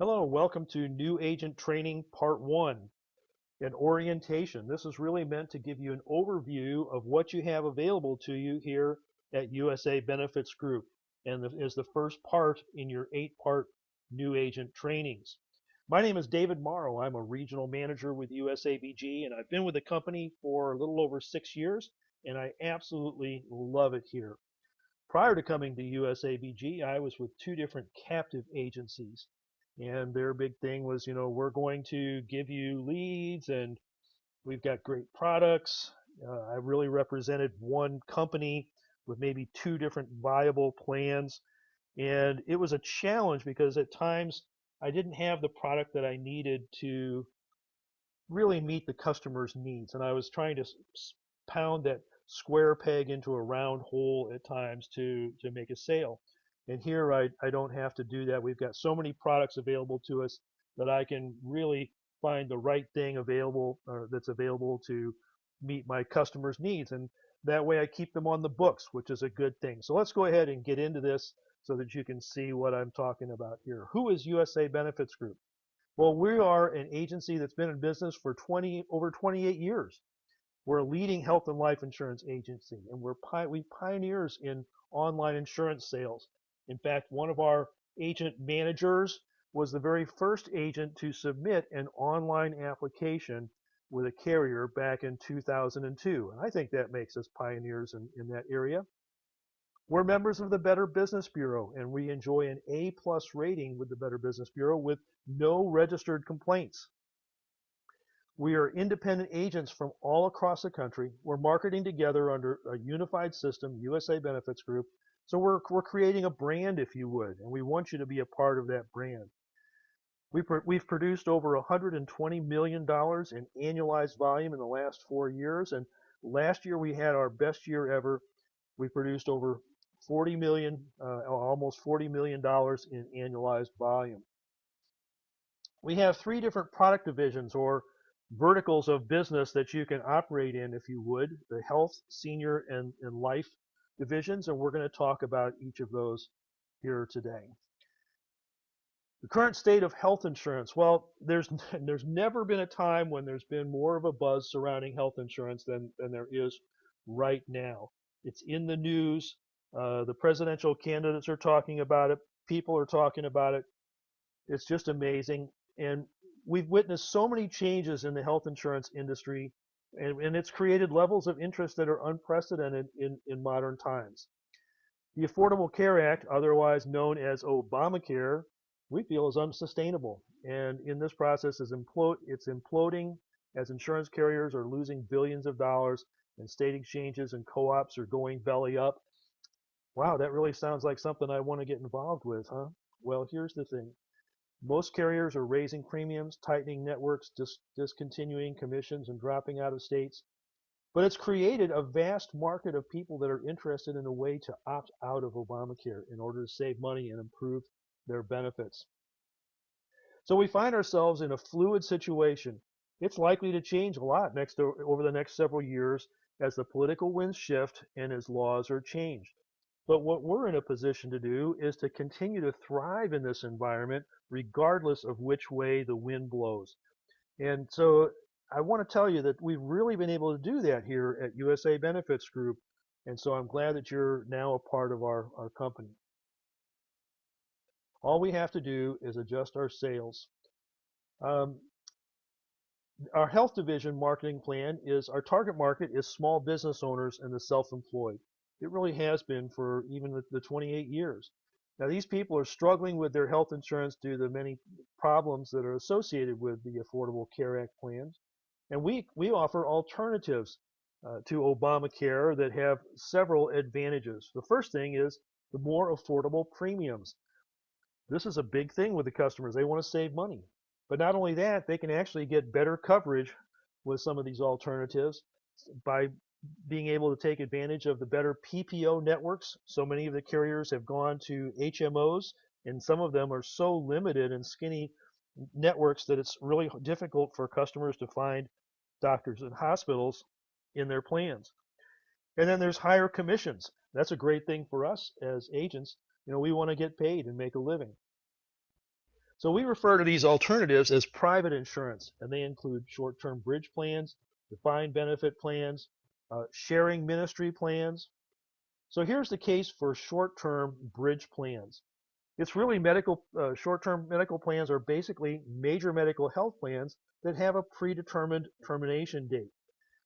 Hello, welcome to New Agent Training Part 1, an orientation. This is really meant to give you an overview of what you have available to you here at USA Benefits Group, and is the first part in your 8-part New Agent trainings. My name is David Morrow. I'm a regional manager with USABG, and I've been with the company for a little over 6 years, and I absolutely love it here. Prior to coming to USABG, I was with 2 different captive agencies. And their big thing was, we're going to give you leads and we've got great products. I really represented one company with maybe 2 different viable plans. And it was a challenge because at times I didn't have the product that I needed to really meet the customer's needs. And I was trying to pound that square peg into a round hole at times to make a sale. And here I don't have to do that. We've got so many products available to us that I can really find the right thing available or that's available to meet my customers' needs. And that way I keep them on the books, which is a good thing. So let's go ahead and get into this so that you can see what I'm talking about here. Who is USA Benefits Group? Well, we are an agency that's been in business for over 28 years. We're a leading health and life insurance agency, and we pioneers in online insurance sales. In fact, one of our agent managers was the very first agent to submit an online application with a carrier back in 2002. And I think that makes us pioneers in that area. We're members of the Better Business Bureau, and we enjoy an A+ rating with the Better Business Bureau with no registered complaints. We are independent agents from all across the country. We're marketing together under a unified system, USA Benefits Group. So we're creating a brand, if you would, and we want you to be a part of that brand. We've produced over $120 million in annualized volume in the last 4 years, and last year we had our best year ever. We produced over almost $40 million in annualized volume. We have 3 different product divisions or verticals of business that you can operate in, if you would, the health, senior, and life divisions, and we're going to talk about each of those here today. The current state of health insurance. Well, there's never been a time when there's been more of a buzz surrounding health insurance than there is right now. It's in the news. The presidential candidates are talking about it. People are talking about it. It's just amazing. And we've witnessed so many changes in the health insurance industry, and it's created levels of interest that are unprecedented in modern times. The Affordable Care Act, otherwise known as Obamacare, we feel is unsustainable. And in this process, it's imploding as insurance carriers are losing billions of dollars and state exchanges and co-ops are going belly up. Wow, that really sounds like something I want to get involved with, huh? Well, here's the thing. Most carriers are raising premiums, tightening networks, discontinuing commissions, and dropping out of states. But it's created a vast market of people that are interested in a way to opt out of Obamacare in order to save money and improve their benefits. So we find ourselves in a fluid situation. It's likely to change a lot over the next several years as the political winds shift and as laws are changed. But what we're in a position to do is to continue to thrive in this environment regardless of which way the wind blows. And so I want to tell you that we've really been able to do that here at USA Benefits Group. And so I'm glad that you're now a part of our company. All we have to do is adjust our sales. Our health division marketing plan is our target market is small business owners and the self-employed. It really has been for even the 28 years. Now, these people are struggling with their health insurance due to the many problems that are associated with the Affordable Care Act plans. And we offer alternatives to Obamacare that have several advantages. The first thing is the more affordable premiums. This is a big thing with the customers. They want to save money. But not only that, they can actually get better coverage with some of these alternatives by being able to take advantage of the better PPO networks. So many of the carriers have gone to HMOs, and some of them are so limited and skinny networks that it's really difficult for customers to find doctors and hospitals in their plans. And then there's higher commissions. That's a great thing for us as agents. We want to get paid and make a living. So we refer to these alternatives as private insurance, and they include short-term bridge plans, defined benefit plans, sharing ministry plans. So here's the case for short-term bridge plans. It's really short-term medical plans are basically major medical health plans that have a predetermined termination date.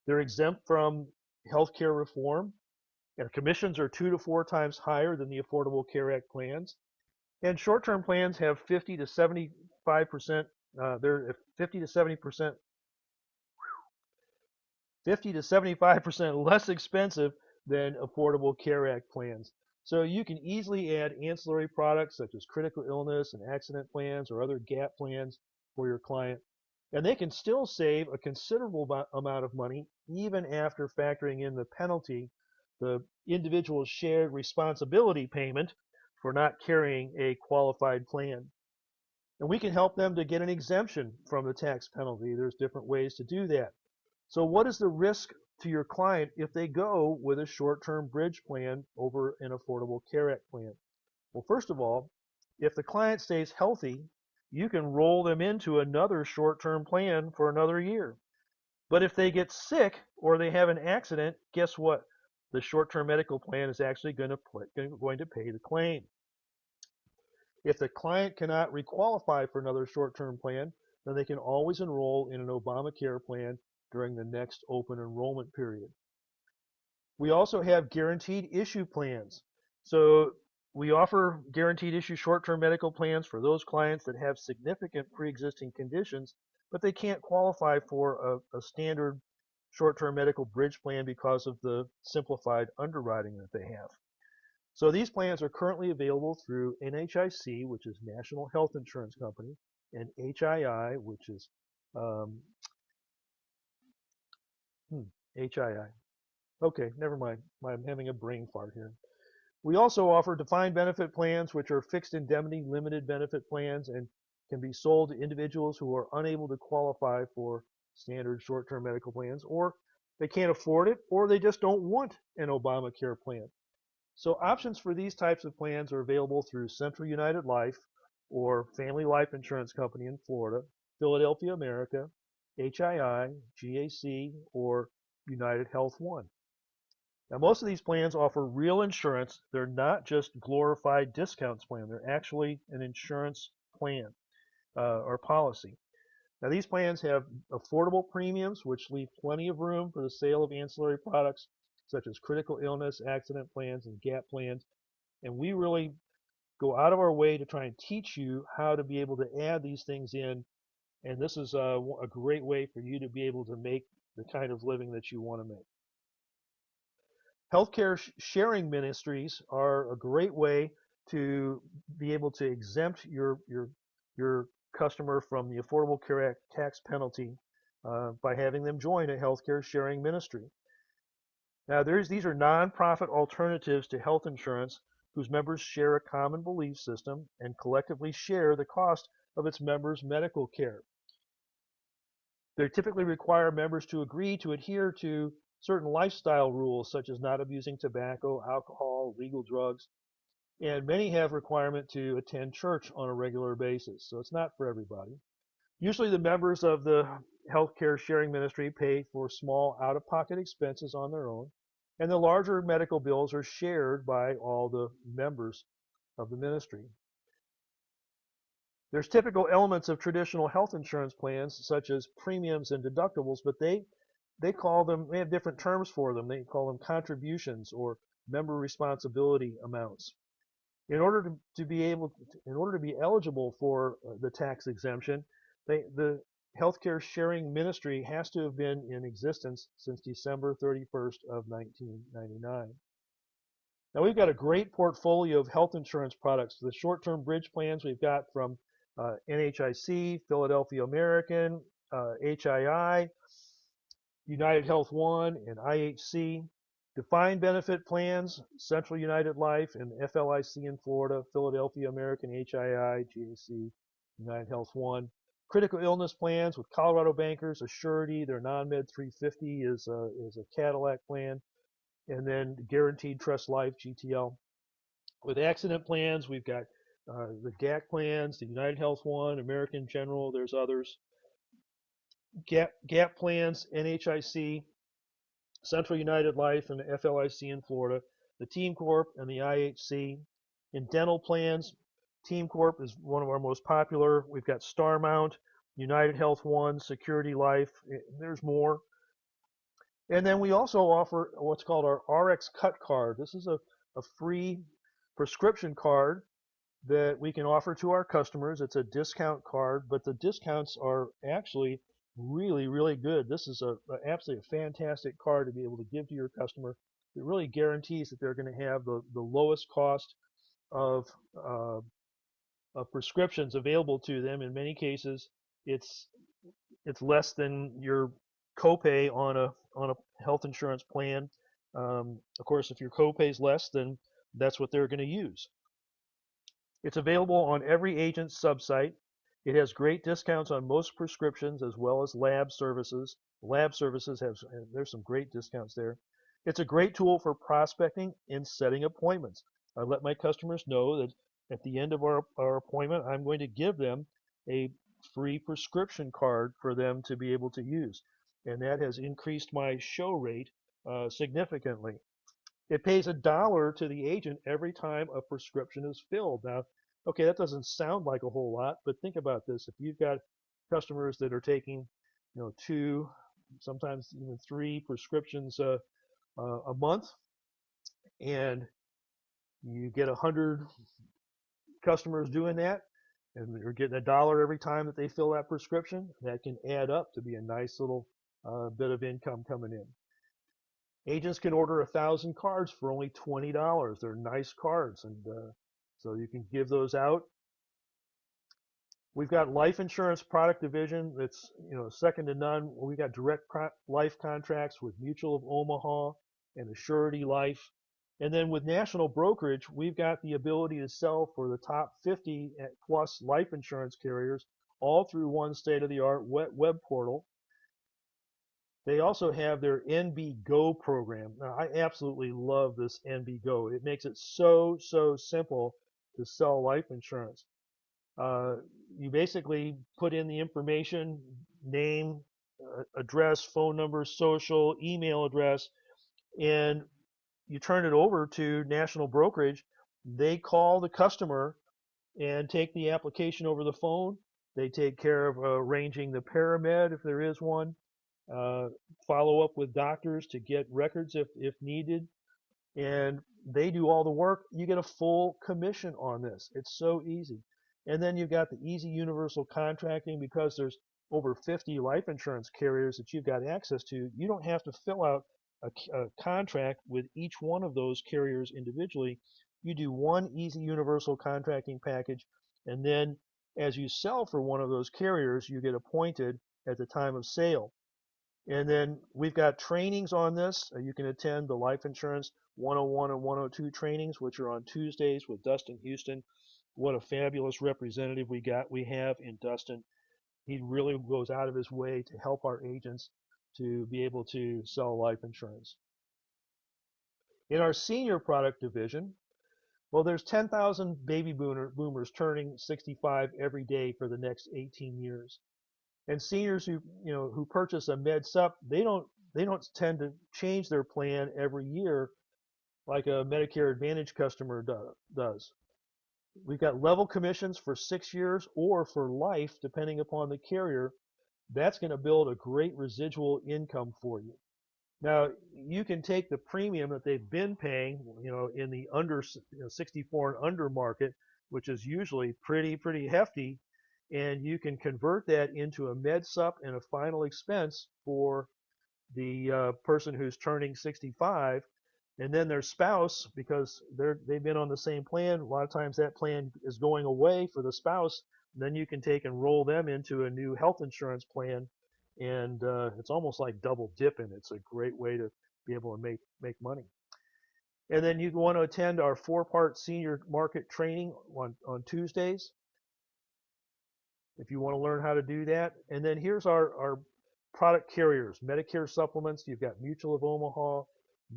They're exempt from healthcare reform, and commissions are 2 to 4 times higher than the Affordable Care Act plans. And short-term plans have 50 to 75%, they're 50 to 70%, 50 to 75% less expensive than Affordable Care Act plans. So you can easily add ancillary products such as critical illness and accident plans or other gap plans for your client. And they can still save a considerable amount of money even after factoring in the penalty, the individual shared responsibility payment for not carrying a qualified plan. And we can help them to get an exemption from the tax penalty. There's different ways to do that. So what is the risk to your client if they go with a short-term bridge plan over an Affordable Care Act plan? Well, first of all, if the client stays healthy, you can roll them into another short-term plan for another year. But if they get sick or they have an accident, guess what? The short-term medical plan is actually going to pay the claim. If the client cannot requalify for another short-term plan, then they can always enroll in an Obamacare plan during the next open enrollment period. We also have guaranteed issue plans. So we offer guaranteed issue short-term medical plans for those clients that have significant pre-existing conditions, but they can't qualify for a standard short-term medical bridge plan because of the simplified underwriting that they have. So these plans are currently available through NHIC, which is National Health Insurance Company, and HII, which is HII. Okay, never mind. I'm having a brain fart here. We also offer defined benefit plans, which are fixed indemnity limited benefit plans and can be sold to individuals who are unable to qualify for standard short-term medical plans, or they can't afford it, or they just don't want an Obamacare plan. So options for these types of plans are available through Central United Life or Family Life Insurance Company in Florida, Philadelphia America, HII, GAC, or United Health One. Now, most of these plans offer real insurance. They're not just glorified discounts plan. They're actually an insurance plan or policy. Now, these plans have affordable premiums, which leave plenty of room for the sale of ancillary products, such as critical illness, accident plans, and gap plans. And we really go out of our way to try and teach you how to be able to add these things in. And this is a great way for you to be able to make the kind of living that you want to make. Healthcare sharing ministries are a great way to be able to exempt your customer from the Affordable Care Act tax penalty by having them join a healthcare sharing ministry. Now, these are nonprofit alternatives to health insurance whose members share a common belief system and collectively share the cost of its members' medical care. They typically require members to agree to adhere to certain lifestyle rules, such as not abusing tobacco, alcohol, legal drugs, and many have requirement to attend church on a regular basis, so it's not for everybody. Usually the members of the healthcare sharing ministry pay for small out-of-pocket expenses on their own, and the larger medical bills are shared by all the members of the ministry. There's typical elements of traditional health insurance plans, such as premiums and deductibles, but they have different terms for them. They call them contributions or member responsibility amounts. In order to be eligible for the tax exemption, the healthcare sharing ministry has to have been in existence since December 31st of 1999. Now we've got a great portfolio of health insurance products. The short-term bridge plans we've got from NHIC, Philadelphia American, HII, United Health One, and IHC. Defined benefit plans, Central United Life and FLIC in Florida, Philadelphia American, HII, GAC, United Health One. Critical illness plans with Colorado Bankers, Assurity, their non-med 350 is a Cadillac plan, and then Guaranteed Trust Life, GTL. With accident plans, we've got the GAC plans, the United Health one, American General, there's others. GAP plans, NHIC, Central United Life, and the FLIC in Florida, the Team Corp, and the IHC. In dental plans, Team Corp is one of our most popular. We've got Starmount, United Health One, Security Life. There's more. And then we also offer what's called our RxCut Card. This is a free prescription card that we can offer to our customers. It's a discount card, but the discounts are actually really, really good. This is absolutely a fantastic card to be able to give to your customer. It really guarantees that they're going to have the lowest cost of prescriptions available to them. In many cases, it's less than your copay on a health insurance plan. Of course, if your copay is less, then that's what they're going to use. It's available on every agent's subsite. It has great discounts on most prescriptions as well as lab services. Lab services there's some great discounts there. It's a great tool for prospecting and setting appointments. I let my customers know that at the end of our appointment, I'm going to give them a free prescription card for them to be able to use. And that has increased my show rate significantly. It pays $1 to the agent every time a prescription is filled. Now, okay, that doesn't sound like a whole lot, but think about this. If you've got customers that are taking, 2, sometimes even 3 prescriptions a month, and you get 100 customers doing that, and you're getting $1 every time that they fill that prescription, that can add up to be a nice little bit of income coming in. Agents can order 1,000 cards for only $20. They're nice cards, and so you can give those out. We've got life insurance product division that's second to none. We've got direct life contracts with Mutual of Omaha and Assurity Life. And then with national brokerage, we've got the ability to sell for the top 50 plus life insurance carriers all through one state-of-the-art web portal. They also have their NB Go program. Now, I absolutely love this NB Go. It makes it so simple to sell life insurance. You basically put in the information, name, address, phone number, social, email address, and you turn it over to national brokerage. They call the customer and take the application over the phone. They take care of arranging the paramed if there is one. Follow up with doctors to get records if needed, and they do all the work. You get a full commission on this. It's so easy. And then you've got the easy universal contracting. Because there's over 50 life insurance carriers that you've got access to, you don't have to fill out a contract with each one of those carriers individually. You do one easy universal contracting package, and then as you sell for one of those carriers, you get appointed at the time of sale. And then we've got trainings on this. You can attend the Life Insurance 101 and 102 trainings, which are on Tuesdays with Dustin Houston. What a fabulous representative we have in Dustin. He really goes out of his way to help our agents to be able to sell life insurance. In our senior product division, well, there's 10,000 baby boomers turning 65 every day for the next 18 years. And seniors who purchase a med sup, they don't tend to change their plan every year like a Medicare Advantage customer does. We've got level commissions for 6 years or for life, depending upon the carrier. That's going to build a great residual income for you. Now, you can take the premium that they've been paying, in the under 64 and under market, which is usually pretty hefty, and you can convert that into a med sup and a final expense for the person who's turning 65, and then their spouse, because they've been on the same plan. A lot of times that plan is going away for the spouse. Then you can take and roll them into a new health insurance plan, and it's almost like double dipping. It's a great way to be able to make money. And then you want to attend our 4-part senior market training on Tuesdays if you want to learn how to do that. And then here's our product carriers. Medicare supplements, you've got Mutual of Omaha,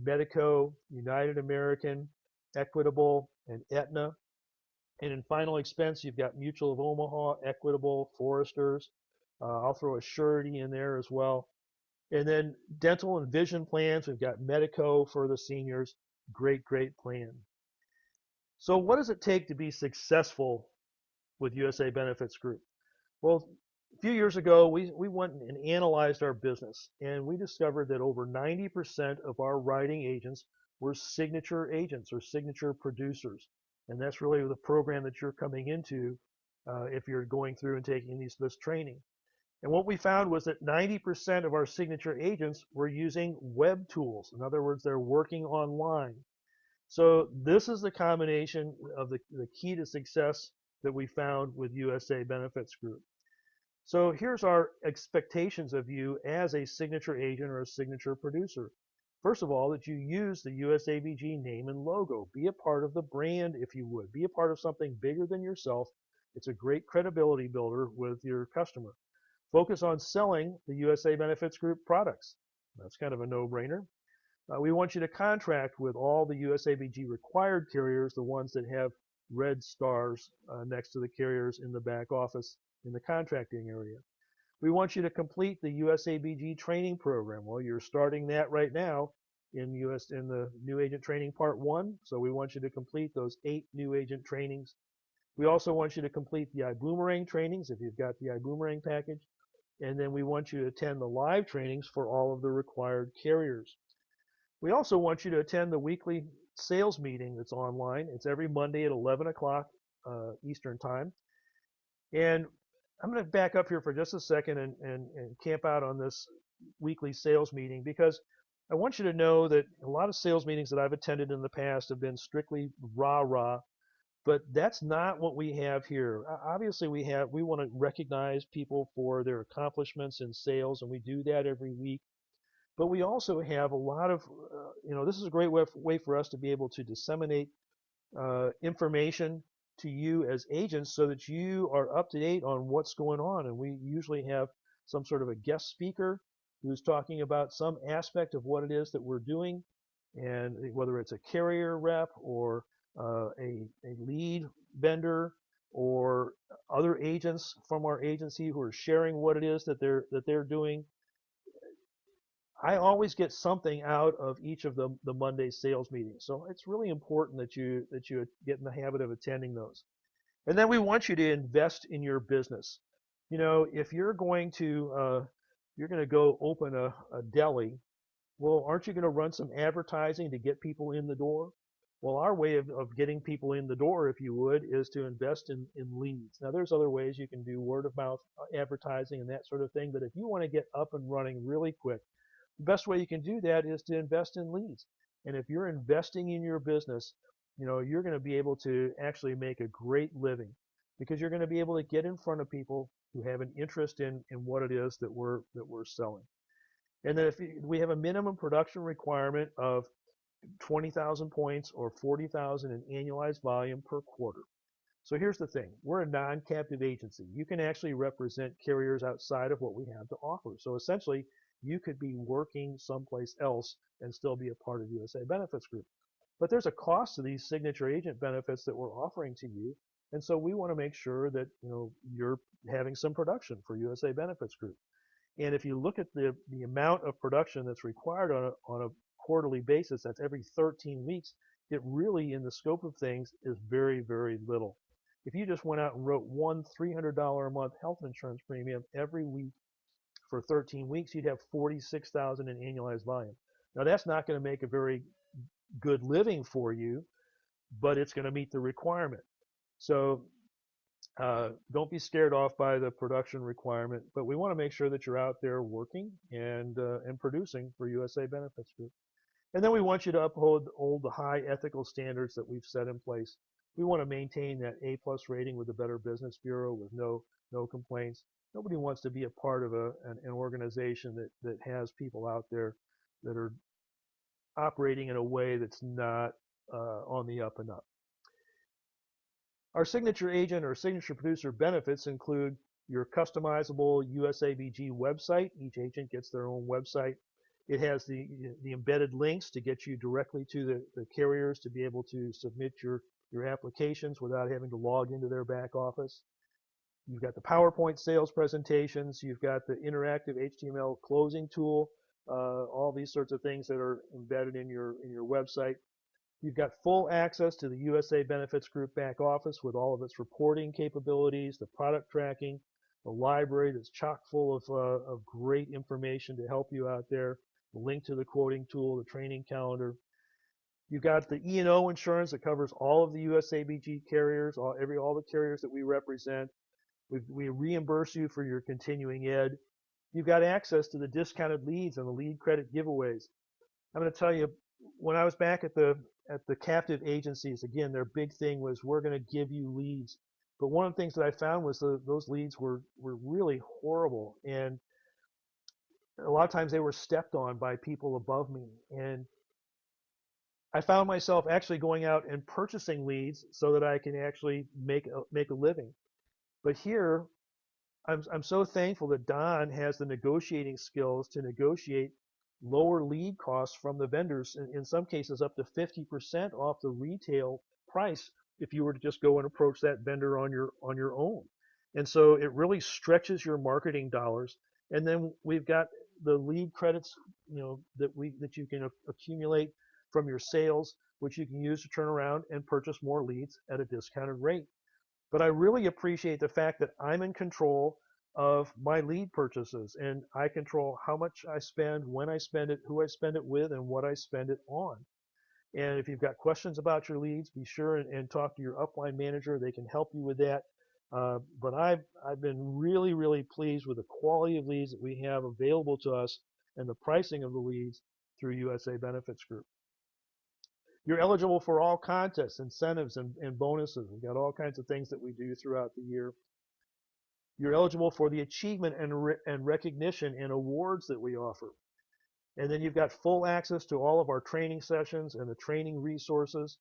Medico, United American, Equitable, and Aetna. And in final expense, you've got Mutual of Omaha, Equitable, Foresters. I'll throw a surety in there as well. And then dental and vision plans. We've got Medico for the seniors. Great, great plan. So what does it take to be successful with USA Benefits Group? Well, a few years ago, we went and analyzed our business, and we discovered that over 90% of our writing agents were signature agents or signature producers. And that's really the program that you're coming into if you're going through and taking this training. And what we found was that 90% of our signature agents were using web tools. In other words, they're working online. So this is the combination of the key to success that we found with USA Benefits Group. So here's our expectations of you as a signature agent or a signature producer. First of all, that you use the USABG name and logo. Be a part of the brand, if you would. Be a part of something bigger than yourself. It's a great credibility builder with your customer. Focus on selling the USA Benefits Group products. That's kind of a no-brainer. We want you to contract with all the USABG required carriers, the ones that have red stars next to the carriers in the back office in the contracting area. We want you to complete the USABG training program. Well, you're starting that right now in the New Agent Training Part 1. So we want you to complete those 8 new agent trainings. We also want you to complete the iBoomerang trainings if you've got the iBoomerang package. And then we want you to attend the live trainings for all of the required carriers. We also want you to attend the weekly sales meeting that's online. It's every Monday at 11 o'clock Eastern Time. And I'm going to back up here for just a second and camp out on this weekly sales meeting, because I want you to know that a lot of sales meetings that I've attended in the past have been strictly rah-rah, but that's not what we have here. Obviously, we want to recognize people for their accomplishments in sales, and we do that every week. But we also have a lot of, this is a great way for us to be able to disseminate information to you as agents so that you are up to date on what's going on. And we usually have some sort of a guest speaker who's talking about some aspect of what it is that we're doing, and whether it's a carrier rep or a lead vendor or other agents from our agency who are sharing what it is that they're doing. I always get something out of each of the Monday sales meetings. So it's really important that you get in the habit of attending those. And then we want you to invest in your business. If you're going to go open a deli, well, aren't you going to run some advertising to get people in the door? Well, our way of getting people in the door, if you would, is to invest in leads. Now, there's other ways you can do word of mouth advertising and that sort of thing. But if you want to get up and running really quick, the best way you can do that is to invest in leads. And if you're investing in your business, you're going to be able to actually make a great living, because you're going to be able to get in front of people who have an interest in what it is that we're selling. And then if we have a minimum production requirement of 20,000 points or 40,000 in annualized volume per quarter. So here's the thing. We're a non-captive agency. You can actually represent carriers outside of what we have to offer. So essentially, you could be working someplace else and still be a part of USA Benefits Group. But there's a cost to these signature agent benefits that we're offering to you. And so we want to make sure that you're having some production for USA Benefits Group. And if you look at the amount of production that's required on a quarterly basis, that's every 13 weeks, it really, in the scope of things, is very, very little. If you just went out and wrote one $300 a month health insurance premium every week for 13 weeks, you'd have 46,000 in annualized volume. Now, that's not going to make a very good living for you, but it's going to meet the requirement. So don't be scared off by the production requirement, but we want to make sure that you're out there working and producing for USA Benefits Group. And then we want you to uphold the high ethical standards that we've set in place. We want to maintain that A+ rating with the Better Business Bureau with no complaints. Nobody wants to be a part of an organization that has people out there that are operating in a way that's not on the up and up. Our signature agent or signature producer benefits include your customizable USABG website. Each agent gets their own website. It has the embedded links to get you directly to the carriers to be able to submit your your applications without having to log into their back office. You've got the PowerPoint sales presentations. You've got the interactive HTML closing tool. All these sorts of things that are embedded in your website. You've got full access to the USA Benefits Group back office with all of its reporting capabilities, the product tracking, the library that's chock full of great information to help you out there, the link to the quoting tool, the training calendar. You've got the E&O insurance that covers all of the USABG carriers, all the carriers that we represent. We reimburse you for your continuing ed. You've got access to the discounted leads and the lead credit giveaways. I'm going to tell you, when I was back at the captive agencies, again, their big thing was, we're going to give you leads. But one of the things that I found was those leads were really horrible, and a lot of times they were stepped on by people above me. And I found myself actually going out and purchasing leads so that I can actually make a living. But here, I'm so thankful that Don has the negotiating skills to negotiate lower lead costs from the vendors, in some cases up to 50% off the retail price if you were to just go and approach that vendor on your own. And so it really stretches your marketing dollars. And then we've got the lead credits, that you can accumulate from your sales, which you can use to turn around and purchase more leads at a discounted rate. But I really appreciate the fact that I'm in control of my lead purchases, and I control how much I spend, when I spend it, who I spend it with, and what I spend it on. And if you've got questions about your leads, be sure and talk to your upline manager. They can help you with that. But I've been really, really pleased with the quality of leads that we have available to us and the pricing of the leads through USA Benefits Group. You're eligible for all contests, incentives, and bonuses. We've got all kinds of things that we do throughout the year. You're eligible for the achievement and recognition and awards that we offer. And then you've got full access to all of our training sessions and the training resources.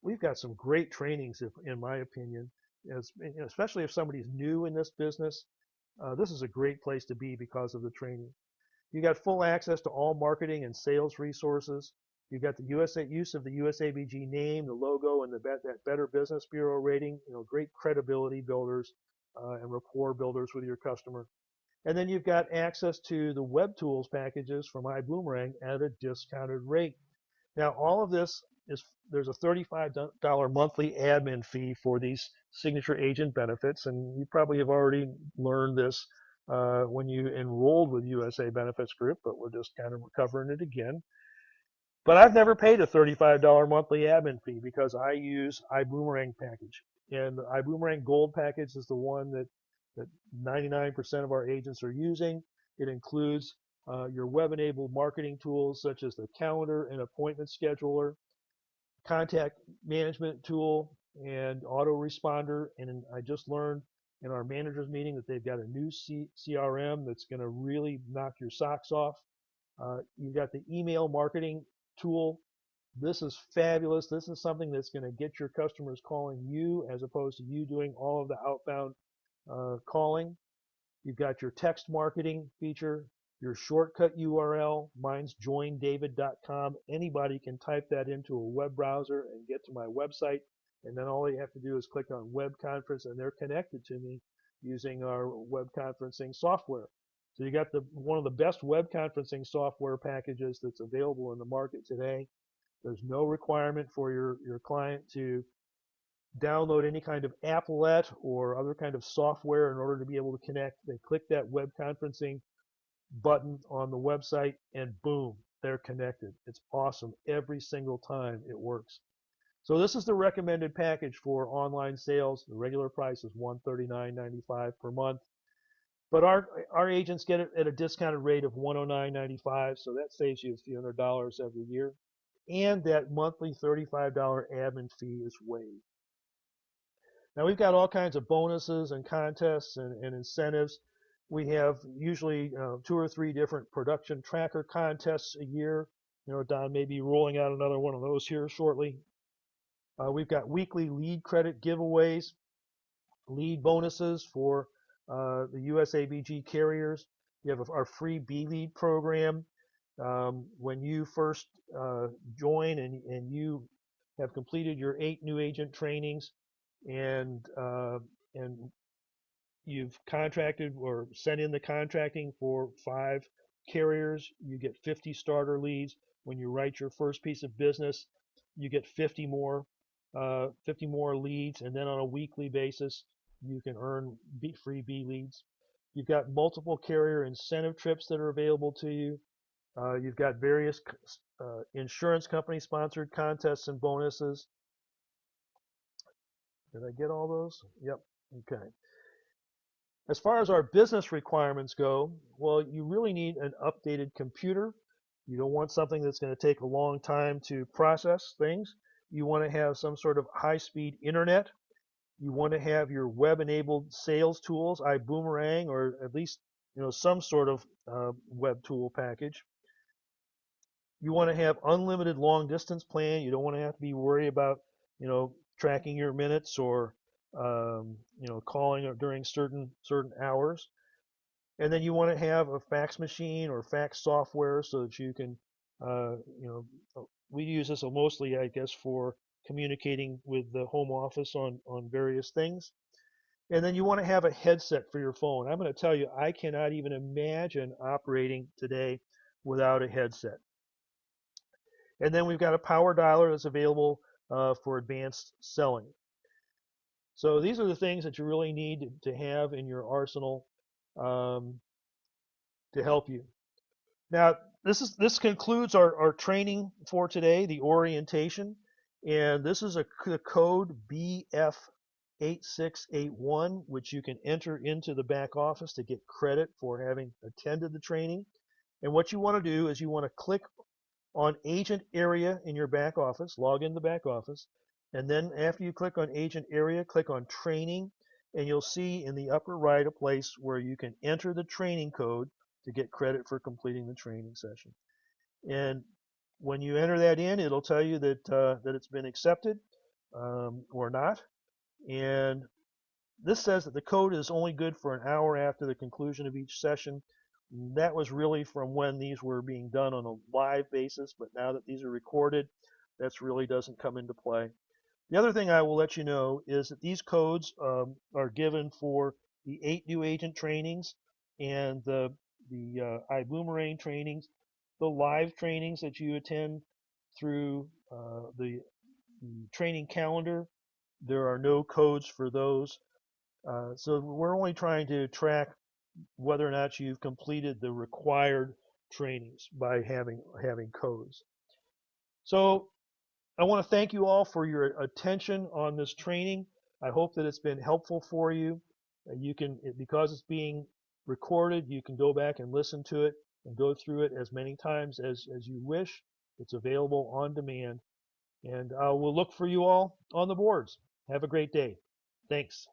We've got some great trainings, in my opinion, especially if somebody's new in this business. This is a great place to be because of the training. You got full access to all marketing and sales resources. You've got the use of the USABG name, the logo, and that Better Business Bureau rating. Great credibility builders and rapport builders with your customer. And then you've got access to the web tools packages from iBoomerang at a discounted rate. Now, all of this there's a $35 monthly admin fee for these signature agent benefits, and you probably have already learned this when you enrolled with USA Benefits Group, but we're just kind of covering it again. But I've never paid a $35 monthly admin fee because I use iBoomerang package. And the iBoomerang Gold package is the one that 99% of our agents are using. It includes your web-enabled marketing tools such as the calendar and appointment scheduler, contact management tool, and autoresponder. And I just learned in our managers meeting that they've got a new CRM that's going to really knock your socks off. You've got the email marketing tool. This is fabulous. This is something that's going to get your customers calling you as opposed to you doing all of the outbound calling. You've got your text marketing feature, your shortcut URL. Mine's joindavid.com. Anybody can type that into a web browser and get to my website, and then all they have to do is click on web conference, and they're connected to me using our web conferencing software. So you got one of the best web conferencing software packages that's available in the market today. There's no requirement for your client to download any kind of applet or other kind of software in order to be able to connect. They click that web conferencing button on the website, and boom, they're connected. It's awesome. Every single time it works. So this is the recommended package for online sales. The regular price is $139.95 per month. But our agents get it at a discounted rate of $109.95, so that saves you a few $100 every year. And that monthly $35 admin fee is waived. Now we've got all kinds of bonuses and contests and incentives. We have usually 2 or 3 different production tracker contests a year. Don may be rolling out another one of those here shortly. We've got weekly lead credit giveaways, lead bonuses for the USABG carriers. We have our free B-Lead program. When you first join and you have completed your 8 new agent trainings, and you've contracted or sent in the contracting for 5 carriers, you get 50 starter leads. When you write your first piece of business, you get 50 more leads, and then on a weekly basis, you can earn free B leads. You've got multiple carrier incentive trips that are available to you. You've got various insurance company sponsored contests and bonuses. Did I get all those? Yep. Okay. As far as our business requirements go, well, you really need an updated computer. You don't want something that's going to take a long time to process things. You want to have some sort of high-speed internet. You want to have your web-enabled sales tools, iBoomerang, or at least some sort of web tool package. You want to have unlimited long-distance plan. You don't want to have to be worried about tracking your minutes or calling during certain hours. And then you want to have a fax machine or fax software so that you can, we use this mostly, I guess, for communicating with the home office on various things. And then you want to have a headset for your phone. I'm going to tell you, I cannot even imagine operating today without a headset. And then we've got a power dialer that's available for advanced selling. So these are the things that you really need to have in your arsenal to help you. Now, this concludes our training for today, the orientation, and this is the code BF8681, which you can enter into the back office to get credit for having attended the training. And what you want to do is you want to click on Agent Area in your back office, log in the back office, and then after you click on Agent Area, click on Training, and you'll see in the upper right a place where you can enter the training code to get credit for completing the training session. And when you enter that in, it'll tell you that it's been accepted or not. And this says that the code is only good for an hour after the conclusion of each session. That was really from when these were being done on a live basis, but now that these are recorded, that really doesn't come into play. The other thing I will let you know is that these codes are given for the 8 new agent trainings and the iBoomerang trainings, the live trainings that you attend through the training calendar. There are no codes for those. So we're only trying to track whether or not you've completed the required trainings by having codes. So I want to thank you all for your attention on this training. I hope that it's been helpful for you. You can, because it's being recorded, you can go back and listen to it and go through it as many times as you wish. It's available on demand. And we'll look for you all on the boards. Have a great day. Thanks.